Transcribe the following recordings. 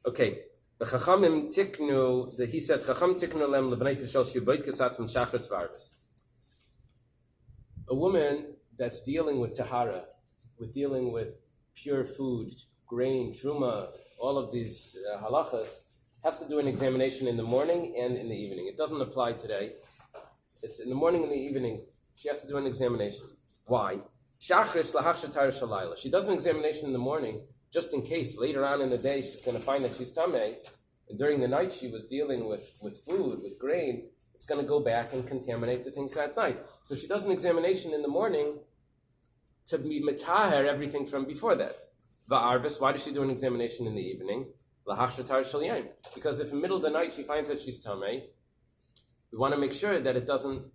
Okay. The Chachamim tiknu, he says, Chacham tiknu lem lebnei Yisrael shiboit kesatzim shachris varvis. A woman that's dealing with tahara, dealing with pure food, grain, truma, all of these halachas, has to do an examination in the morning and in the evening. It doesn't apply today. It's in the morning and the evening. She has to do an examination. Why? Shachris lahach shatar shalayla. She does an examination in the morning just in case later on in the day she's going to find that she's tamei, and during the night she was dealing with food, with grain. It's going to go back and contaminate the things at night. So she does an examination in the morning to be mitaher everything from before that. Va'arvis, why does she do an examination in the evening? Lahach shatar shalayim. Because if in the middle of the night she finds that she's tamei, we want to make sure that it doesn't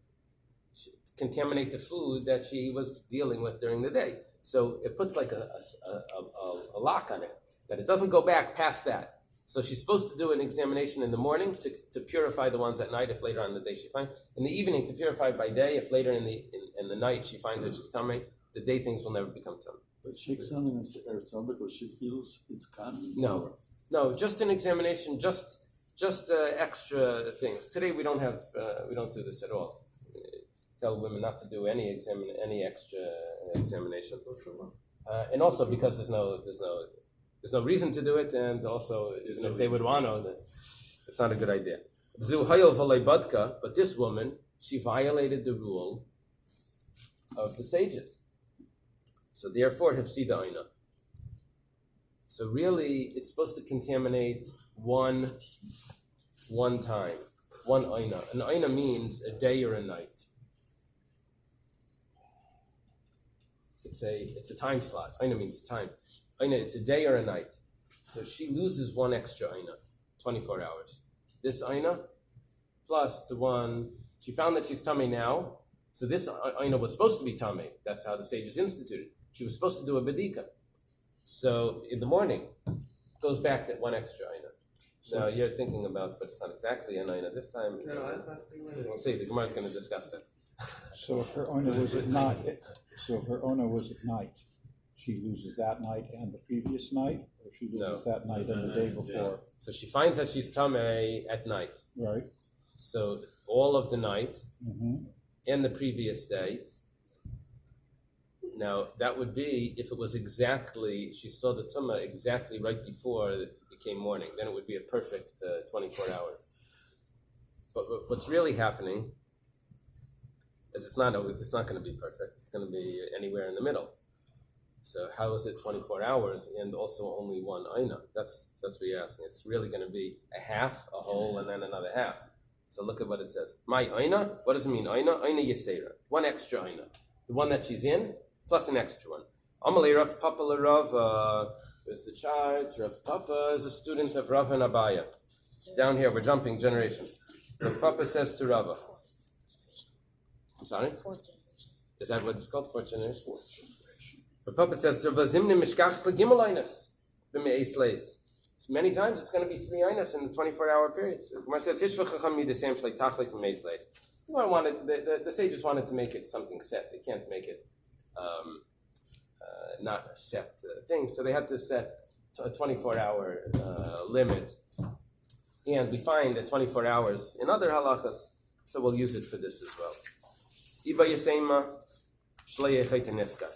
contaminate the food that she was dealing with during the day. So it puts like a lock on it, that it doesn't go back past that. So she's supposed to do an examination in the morning to purify the ones at night if later on in the day she finds. In the evening to purify by day if later in the night she finds that she's tamei, the day things will never become tamei. But she examines her because she feels it's coming. No, just an examination, just extra things. Today we don't do this at all. Tell women not to do any extra examination, and also because there's no reason to do it, and also even if they would want to, it's not a good idea. But this woman, she violated the rule of the sages, so therefore hefsida oina. So really, it's supposed to contaminate one time, one oina. An oina means a day or a night. It's a time slot. Aina means time. Aina, it's a day or a night. So she loses one extra aina, 24 hours. This aina, plus the one, she found that she's tamei now. So this aina was supposed to be tamei. That's how the sages instituted. She was supposed to do a bedika. So in the morning, goes back that one extra aina. Now you're thinking about, but it's not exactly an aina this time. We'll see. The Gemara is going to discuss that. So if her owner was at night, she loses that night and the previous night, or she loses that night and the day before? So she finds that she's tamei at night. Right. So all of the night and the previous day. Now that would be if it was exactly, she saw the tumah exactly right before it became morning. Then it would be a perfect 24 hours. But what's really happening is it's not going to be perfect. It's going to be anywhere in the middle. So how is it 24 hours and also only one aina? That's what you're asking. It's really going to be a half, a whole, and then another half. So look at what it says. My aina, what does it mean? Aina yesera. One extra aina. The one that she's in, plus an extra one. Amalei Rav Papa Rav, there's the chart. Rav Papa is a student of Rav and Abaya. Down here, we're jumping generations. Rav Papa says to Rava, I'm sorry? Fourth generation. Is that what it's called? Fourth generation? The Papa says to Vazimni Mishkachs Legimalinas. Many times it's going to be 3 ainas in the 24-hour periods. The Gemara says, the sages wanted to make it something set. They can't make it not a set thing. So they had to set a 24-hour limit. And we find that 24 hours in other halachas, so we'll use it for this as well. Iba Yesema Shlei Chaytaneska.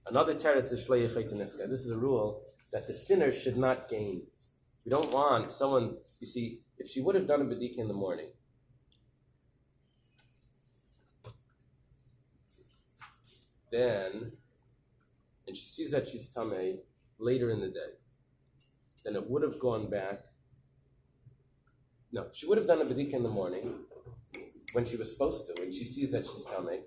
Another teretz is Shlei Chaytaneska. This is a rule that the sinner should not gain. We don't want someone, you see, if she would have done a bedika in the morning, then, and she sees that she's tamei later in the day, then it would have gone back. No, she would have done a bedika in the morning when she was supposed to, when she sees that she's tamei,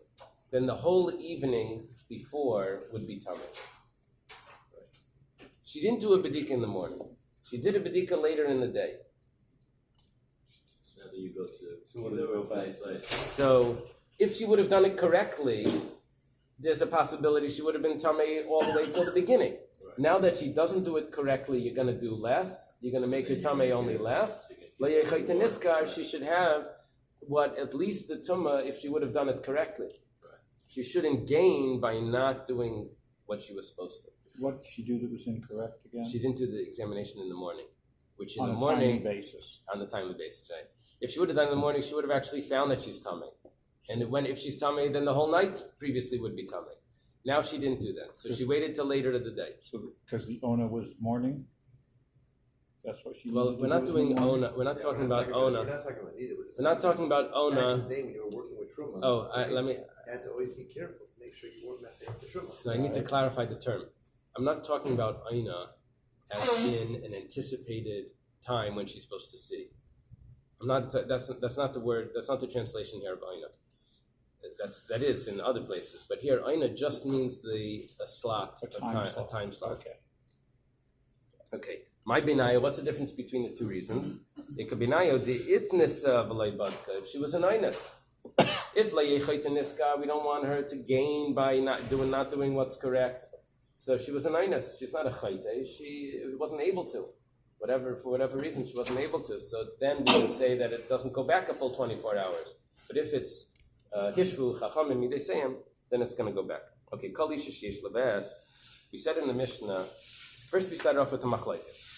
then the whole evening before would be tamei. She didn't do a bedika in the morning. She did a bedika later in the day. So now you go to the real Bais. So if she would have done it correctly, there's a possibility she would have been tamei all the way till the beginning. Right. Now that she doesn't do it correctly, you're going to do less. You're going to make her tamei only less. She should have what at least the tumah if she would have done it correctly. Right. She shouldn't gain by not doing what she was supposed to. What did she do that was incorrect again? She didn't do the examination in the morning. which in on the a morning, timely basis. on the timely basis, right? If she would have done it in the morning, she would have actually found that she's tummy. And if she's tummy, then the whole night previously would be tummy. Now she didn't do that. So she waited till later of the day. So, because the Ona was morning? That's what she Well, needed we're to not do in the doing morning? Ona. We're not talking about We're Ona. not talking about Nidda. We're not talking about Back in Ona. the day when you were working with Truma. Oh, let me. You had to always be careful to make sure you weren't messing up the Truma. No, I need to clarify the term. I'm not talking about Aina as in an anticipated time when she's supposed to see. I'm not. That's not the word. That's not the translation here of Aina. That is in other places, but here Aina just means a slot, a time slot. Okay. My binaya. What's the difference between the two reasons? It could be binaya the itness v'leibadka. If she was an Ainas. If layechayt niska, we don't want her to gain by not doing what's correct. So she was an Ainas. She's not a chayte. She wasn't able to. For whatever reason, she wasn't able to. So then we would say that it doesn't go back a full 24 hours. But if it's hishvu chachamim midesayim, then it's going to go back. Okay, kol isha sheyesh leves. We said in the Mishnah. First, we started off with the machlekes.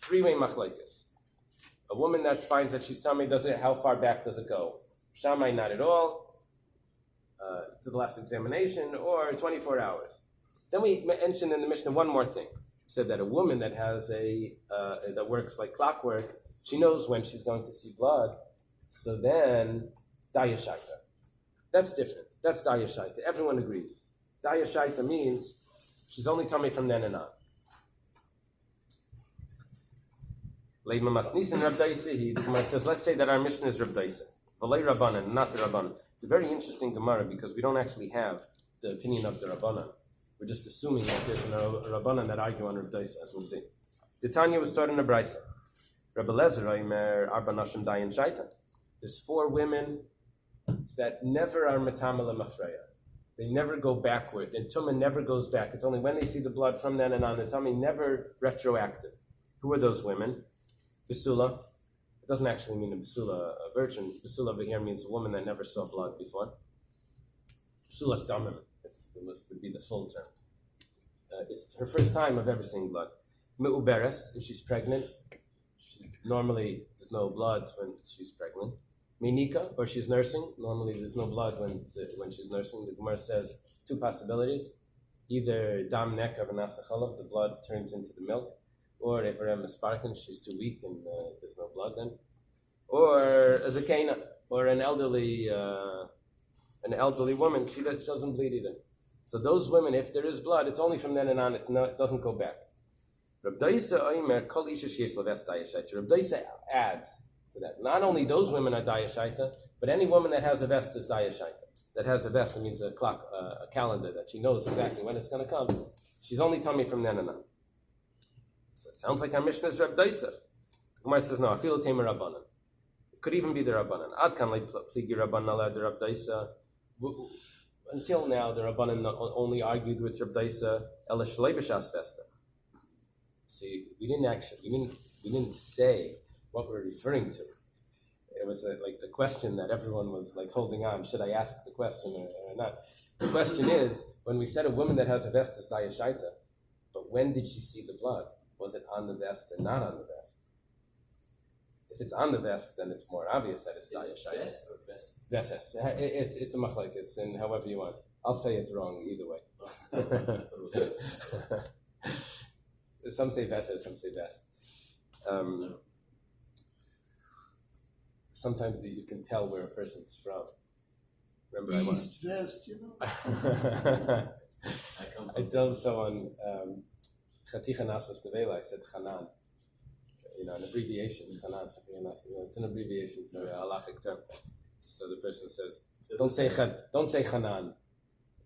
Three-way machlekes. A woman that finds that she's tummy, how far back does it go? Shammai, not at all. To the last examination, or 24 hours. Then we mentioned in the Mishnah one more thing. We said that a woman that has that works like clockwork, she knows when she's going to see blood. So then, daya shaita. That's different. That's daya shaita. Everyone agrees. Daya shaita means she's only tummy from then and on. The Gemara says, let's say that our mission is Rabbi, Rabbanan, not the Rabbanan. It's a very interesting Gemara because we don't actually have the opinion of the Rabbanan. We're just assuming that there's a Rabbanan that argue on Rabbi, as we'll see. The Tanya was taught in a Braisa. Rabbi Lezer, Arba Nashim Dayan Shaitan. There's 4 women that never are Metamala Mafreya. They never go backward. The Tumah never goes back. It's only when they see the blood from then and on. The tummy never retroactive. Who are those women? Basula. It doesn't actually mean a basula, a virgin. Basula over here means a woman that never saw blood before. Basula stamim. This would be the full term. It's her first time of ever seeing blood. Me'uberes, if she's pregnant. Normally, there's no blood when she's pregnant. Menika, or she's nursing. Normally, there's no blood when she's nursing. The Gemara says 2 possibilities. Either dam nek of anasachalav, the blood turns into the milk. Or if her sparkin, she's too weak and there's no blood then. Or a zakena, or an elderly woman, she doesn't bleed either. So those women, if there is blood, it's only from then and on. It doesn't go back. Rabbi adds to that. Not only those women are dayashaita, but any woman that has a vest is dayashaita. That has a vest, that means a clock, a calendar that she knows exactly when it's going to come. She's only tummy from then and on. So it sounds like our Mishnah is Rabbi Daisa. Gemara says no. Afilu temer Rabbanan. It could even be the Rabbanan. Ad kan pligi Rabbanan ala the Rabbi Daisa. Until now, the Rabbanan only argued with Rabbi Daisa ela shlei b'shas vesta. See, we didn't say what we're referring to. It was like the question that everyone was like holding on. Should I ask the question or not? The question is, when we said a woman that has a vest is dayashaita, but when did she see the blood? Was it on the vest or not on the vest? If it's on the vest, then it's more obvious that it's dayashaita. Vest or vest? Vest. It's a machlekes, and however you want. I'll say it wrong either way. Some say vest, some say vest. Sometimes you can tell where a person's from. Remember, East, West, you know. I told someone, Chaticha Nasas Nevela, I said Chanan. An abbreviation, Chanan. It's an abbreviation for a halachic term. So the person says, don't say Chanan.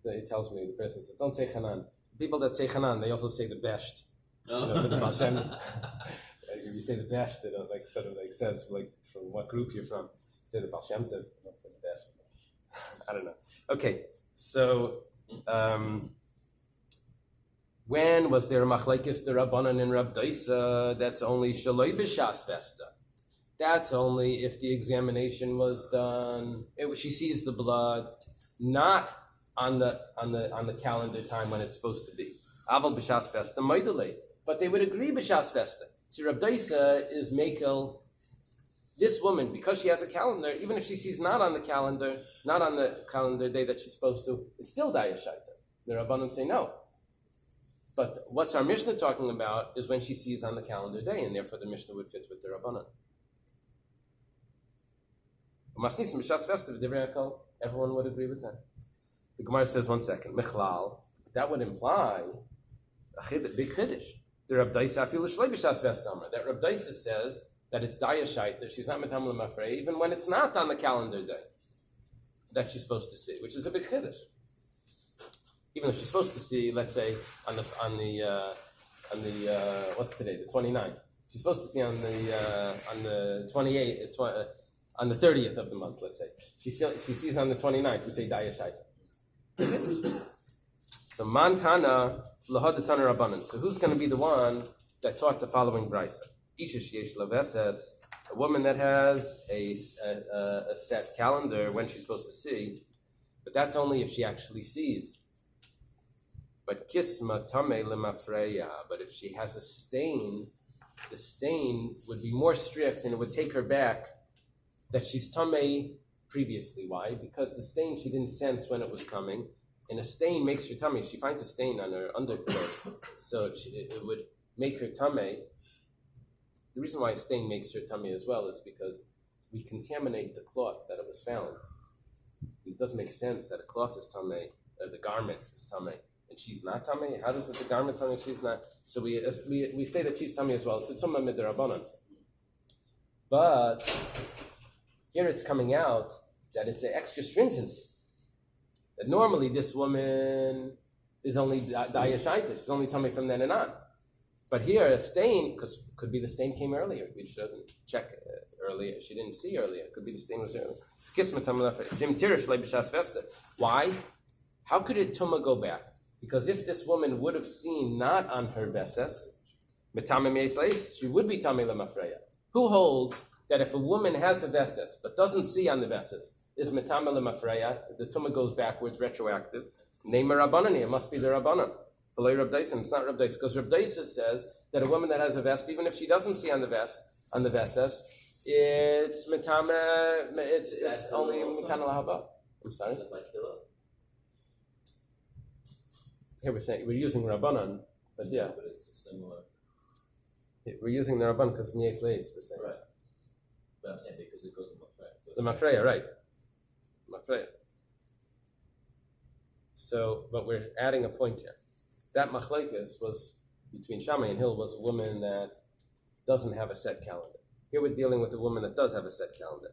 He tells me, the person says, don't say Chanan. People that say Chanan, they also say the best. For the Baal Shem. If you say the best, they don't says from what group you're from. Say the Baal Shem Tov, don't say the best. I don't know. Okay, so when was there a machlekes the Rabbanan and Rabbi Daisa? That's only shaloi b'shas vesta. That's only if the examination was done. She sees the blood, not on the calendar time when it's supposed to be. Aval b'shas vesta moidele. But they would agree b'shas vesta. See, Rabbi is Mekel. This woman, because she has a calendar, even if she sees not on the calendar day that she's supposed to, it's still Dayashaita. The Rabbanan say no. But what's our Mishnah talking about is when she sees on the calendar day, and therefore the Mishnah would fit with the Rabbanan. Everyone would agree with that. The Gemara says, 1 second, Michlal, that would imply a big chiddush. The Rabbi that Rabbi says that it's Dayashaita, she's not Metam L'Mafrei, even when it's not on the calendar day that she's supposed to see, which is a big chiddush. Even though she's supposed to see, let's say, on the what's today, the 29th. She's supposed to see on the 28th, on the 30th of the month, let's say. She sees on the 29th, we say Dayashaita. So Mantana Lahadatana Rabbanan. So who's going to be the one that taught the following brisa? Isha sheyesh laveses, a woman that has a set calendar when she's supposed to see, but that's only if she actually sees. But kisma tamei lemafreya. But if she has a stain, the stain would be more strict, and it would take her back that she's tamei previously. Why? Because the stain she didn't sense when it was coming, and a stain makes her tummy. She finds a stain on her underclothes, so it would make her tamei. The reason why a stain makes her tummy as well is because we contaminate the cloth that it was found. It doesn't make sense that a cloth is tamei, or the garment is tamei, and she's not tamei. How does the garment tamei and she's not? So we say that she's tamei as well. It's a tumah midrabanan. But here it's coming out that it's an extra stringency. That normally this woman is only dayashaita, she's only tamei from then and on. But here, a stain, because could be the stain came earlier. We shouldn't check earlier. She didn't see earlier. It could be the stain was earlier. Why? How could it tuma go back? Because if this woman would have seen not on her veses, she would be tamei lemafreya. Who holds that if a woman has a veses but doesn't see on the veses, is metamei lemafreya? The tuma goes backwards, retroactive. Name a rabbanan. It must be the rabbanan. It's not Rabbi, because Rabbi says that a woman that has a vest, even if she doesn't see on the vesses, it's metame. It's only mitana lahaba. I'm sorry. Is it like Hillel? Here we're using Rabbanan, but yeah, But it's similar. we're using the Rabban because Nies Leis we're saying. Right. But I'm saying because it goes in Mafreya. The Mafreya, right? Mafreya. So, but we're adding a point here. That machlekes was between Shammai and Hill was a woman that doesn't have a set calendar. Here we're dealing with a woman that does have a set calendar.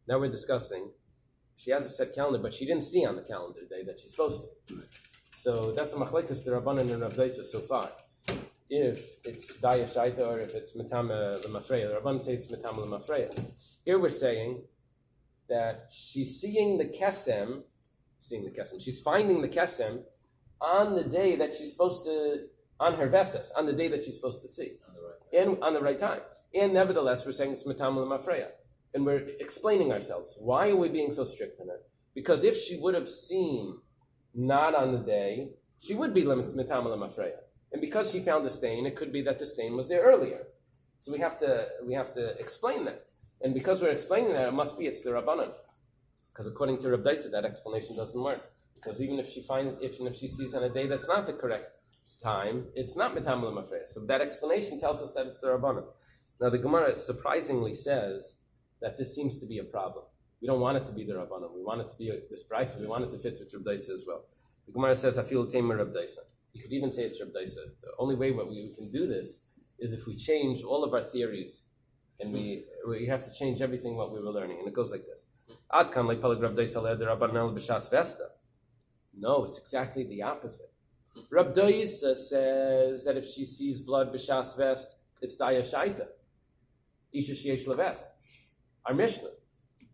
Now we're discussing she has a set calendar, but she didn't see on the calendar day that she's supposed to. So that's a machlekes to Rabbanan and Rav Daisa so far. If it's Dayashaita or if it's Metame L'Mafreya, the Rabbanan say it's Metame L'Mafreya. Here we're saying that she's seeing the kesem, she's finding the kesem on the day that she's supposed to, on her veses, on the day that she's supposed to see, on the right time. And nevertheless, we're saying it's Metam L'Mafreya. And we're explaining ourselves. Why are we being so strict on it? Because if she would have seen not on the day, she would be Metam L'Mafreya. And because she found the stain, it could be that the stain was there earlier. So we have to explain that. And because we're explaining that, it must be it's the Rabbanan. Because according to Rabbi, that explanation doesn't work. Because even if she sees on a day that's not the correct time, it's not Metam L'Mafreya. So that explanation tells us that it's the Rabbanan. Now the Gemara surprisingly says that this seems to be a problem. We don't want it to be the Rabbanan. We want it to be this price. We want it to fit with Rabbi as well. The Gemara says, I feel tamer Rabbi. You could even say it's Rabbi. The only way that we can do this is if we change all of our theories, and we have to change everything what we were learning. And it goes like this. No, it's exactly the opposite. Rabbi says that if she sees blood b'shas vest, it's dayashaita. Isha sheyesh levest. Our Mishnah,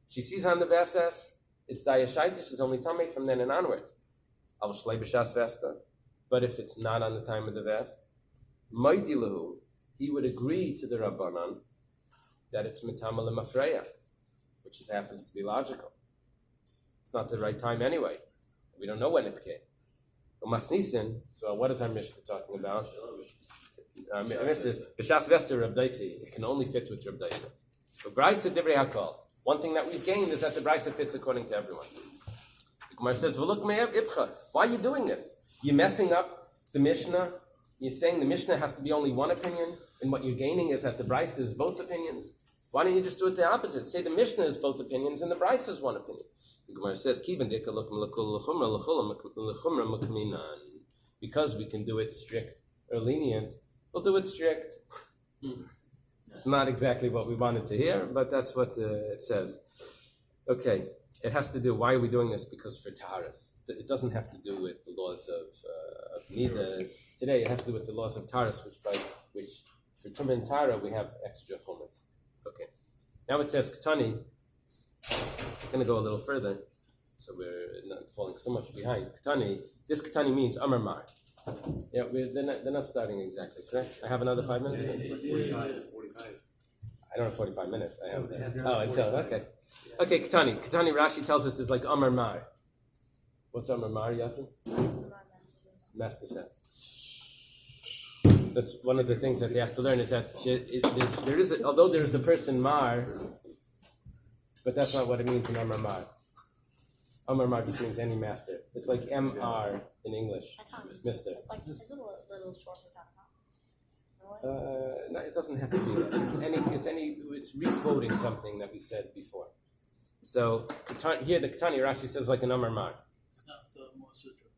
she sees on the veses, it's dayashaita. She's only tamei from then and onwards. Al shlei b'shas vesta. But if it's not on the time of the vest, maiti lahu, he would agree to the Rabbanan that it's mitama lemafreya, which just happens to be logical. It's not the right time anyway. We don't know when it came. Umas nisin. So what is our Mishnah talking about? I missed this. B'shas Vester Reb Daisi. It can only fit with Reb Daisi. But Brisa Divrei Hakol. One thing that we've gained is that the Brisa fits according to everyone. The Gemara says, "V'look me'ev ibcha." Why are you doing this? You're messing up the Mishnah. You're saying the Mishnah has to be only one opinion, and what you're gaining is that the Brisa is both opinions. Why don't you just do it the opposite? Say the Mishnah is both opinions and the Brisa is one opinion. The Gemara says, because we can do it strict or lenient, we'll do it strict. It's not exactly what we wanted to hear, but that's what it says. Okay, it has to do, why are we doing this? Because for Taharas. It doesn't have to do with the laws of Nidda. Today it has to do with the laws of Taharas, which for Tumah and Tara we have extra chomas. Okay, now it says Ketani. I'm going to go a little further, so we're not falling so much behind. Ketani, this Ketani means Amar Mar. Yeah, they're not starting exactly, correct? I have another 5 minutes? 45. I don't have 45 minutes. I have until, okay. Okay, Ketani. Ketani, Rashi tells us, is like Amar Mar. What's Amar Mar, Yasin? Master said. That's one of the things that they have to learn is that although there is a person Mar, but that's not what it means in Amar Mar. Amar Mar just means any master. It's like MR in English, Mister. Like, is it a little short for time? No, it doesn't have to be that. It's re-quoting something that we said before. So here the Ketani Rashi says like an Amar Mar. It's not the Mosutra.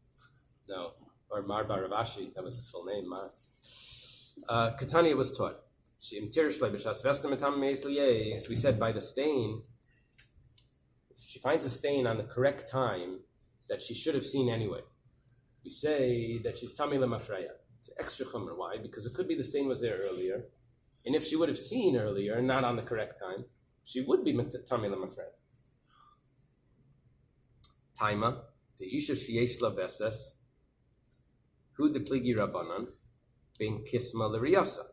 No, or Mar Baravashi, that was his full name, Mar. Ketani was taught. So we said by the stain, if she finds a stain on the correct time that she should have seen anyway, we say that she's Tami Lemafreya. It's extra chumr. Why? Because it could be the stain was there earlier, and if she would have seen earlier, not on the correct time, she would be Tami Lemafreya. Taima, the Isha Sheyesh La Veses, Hu de Pligi Rabbanan, being Kisma L'Riyasa.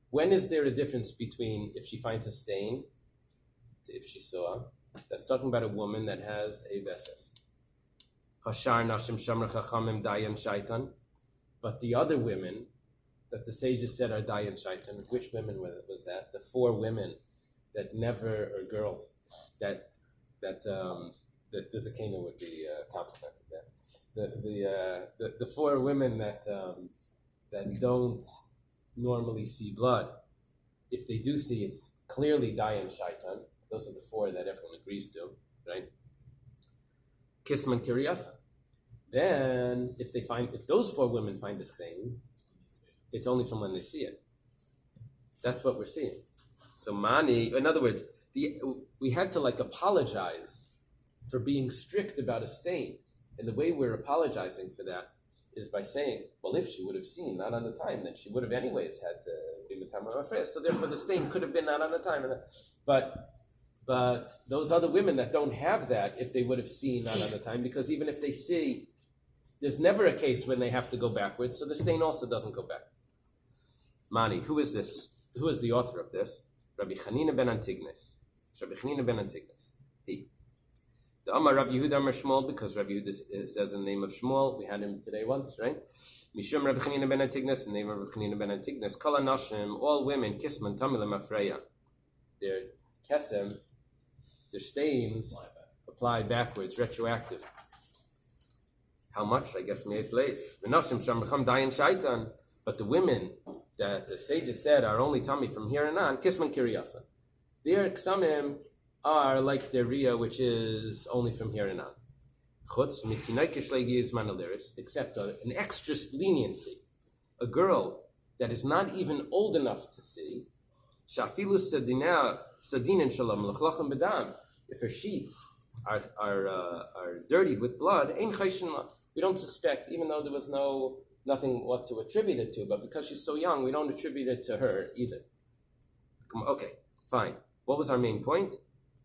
When is there a difference between if she finds a stain to if she saw? That's talking about a woman that has a Veses. Hashar Nashim Shamr Chachamim Dayan Shaitan. But the other women that the sages said are Dayan Shaitan, which women was that? The 4 women that never, or girls, that the Zakena would be complimented there. The 4 women that don't normally see blood. If they do see, it's clearly Dayan Shaitan. Those are the 4 that everyone agrees to, right? Kisman Kiryasa. Then, if those 4 women find a stain, it's only from when they see it. That's what we're seeing. So Mani, in other words, we had to apologize for being strict about a stain. And the way we're apologizing for that is by saying, well, if she would have seen not on the time, then she would have anyways had to be Matamar Mafreya. So therefore the stain could have been not on the time. But those other women that don't have that, if they would have seen not on the time, because even if they see, there's never a case when they have to go backwards, so the stain also doesn't go back. Mani, who is this? Who is the author of this? Rabbi Chanina ben Antignes. It's Rabbi Chanina ben Antignes. He. The Amar Rabbi Yehuda Amar Shmuel, because Rabbi Yehuda says in the name of Shmuel, we had him today once, right? Mishum Rabbi Chanina ben Antignes, in the name of Rabbi Chanina ben Antignes, Kol HaNashim, all women, Kisman Tamilim Afreya. Their kesem, their stains, apply backwards, retroactive. How much? I guess meis leis. Menachem Shamracham Dayan Shaitan. But the women that the sages said are only tummy from here and on, Kisman Kiryasa. Their ksamim are like their riyah, which is only from here and on. Chutz mitinai kishlegi is manaliris, except an extra leniency. A girl that is not even old enough to see, shafilu sadinin shalom lachlachem bedam. If her sheets are dirtied with blood, ein chayshin la. We don't suspect, even though there was nothing what to attribute it to, but because she's so young, we don't attribute it to her either. Okay, fine. What was our main point?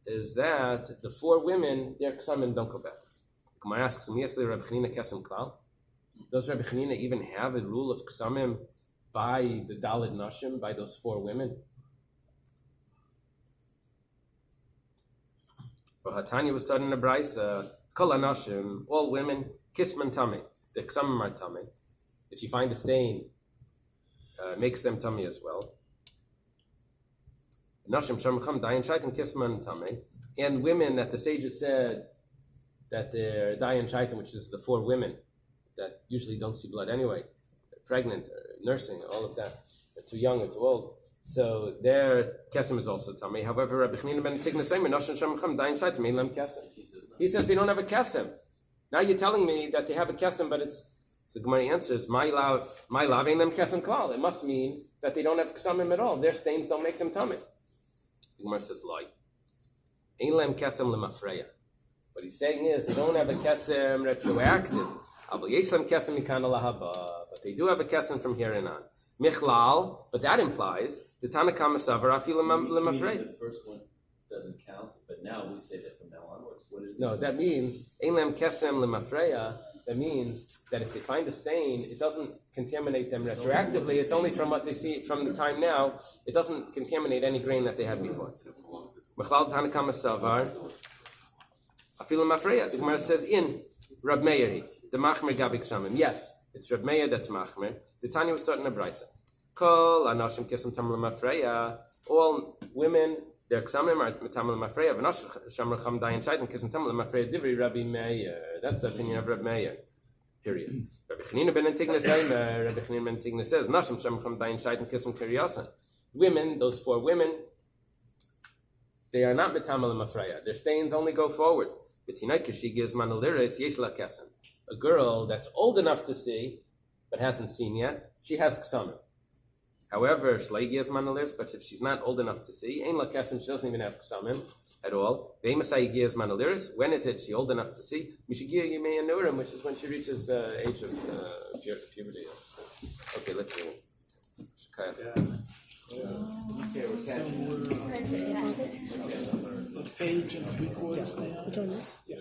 Is that the 4 women, their ksamim don't go backwards. Gemara asks, does Rabbi Chanina even have a rule of ksamim by the Daled Nashim, by those 4 women? Well, Hatanya was taught in the Bais, Kol HaNashim, all women, Kisman Tame, the ksamim are Tame. If you find a stain makes them tummy as well. And women that the sages said that they're dayan shaitan, which is the 4 women that usually don't see blood anyway, pregnant, or nursing, all of that, they're too young or too old. So their kesem is also tummy. However, Rabbi Chanina ben Tigna say, he says they don't have a kesem. Now you're telling me that they have a kesem, but it's the Gemara answers, my love ain't them kesem klal. It must mean that they don't have kesamim at all. Their stains don't make them tummy. The Gemara says, lie. Ain't lem kesem lemafreya. What he's saying is they don't have a kesem retroactive. But they do have a kesem from here and on. Michlal, but that implies the Tanakama Savar Afi lemafreya. The first one doesn't count, but now we say that from now onwards. What is it? No, that means Ein lem kesem lemafreya. That means that if they find a stain, it doesn't contaminate them retroactively. It's only from what they see from the time now. It doesn't contaminate any grain that they had before. Mechlal Tanakama Savar Afilu Mafreya. The Gemara says in Rab Meir, the Machmer Gabik Samim. Yes, it's Rab Meir that's Machmer. The Tanya was starting a brisa. Kol Anashim Kesem Tamla Mafreya. All women, their Ksamim are Tamla Mafreya. V'Nash Shamar Cham Dayan Shaitan Kesem Tamla Mafreya. Divri Rabbi Meir. That's the opinion of Rab Meir. Period. Rabbi Chanina ben Tigna says, Nashim Shamar Cham Dayan Shaitan Kesem Kiryasan. Women, those 4 women, they are not Metamal Mafreya. Their stains only go forward. A girl that's old enough to see, but hasn't seen yet, she has ksamim. However, but if she's not old enough to see, she doesn't even have ksamim at all. When is it she old enough to see? Which is when she reaches the age of puberty. Okay, let's see. Okay, we're catching. Page and 3/4 now. Yeah.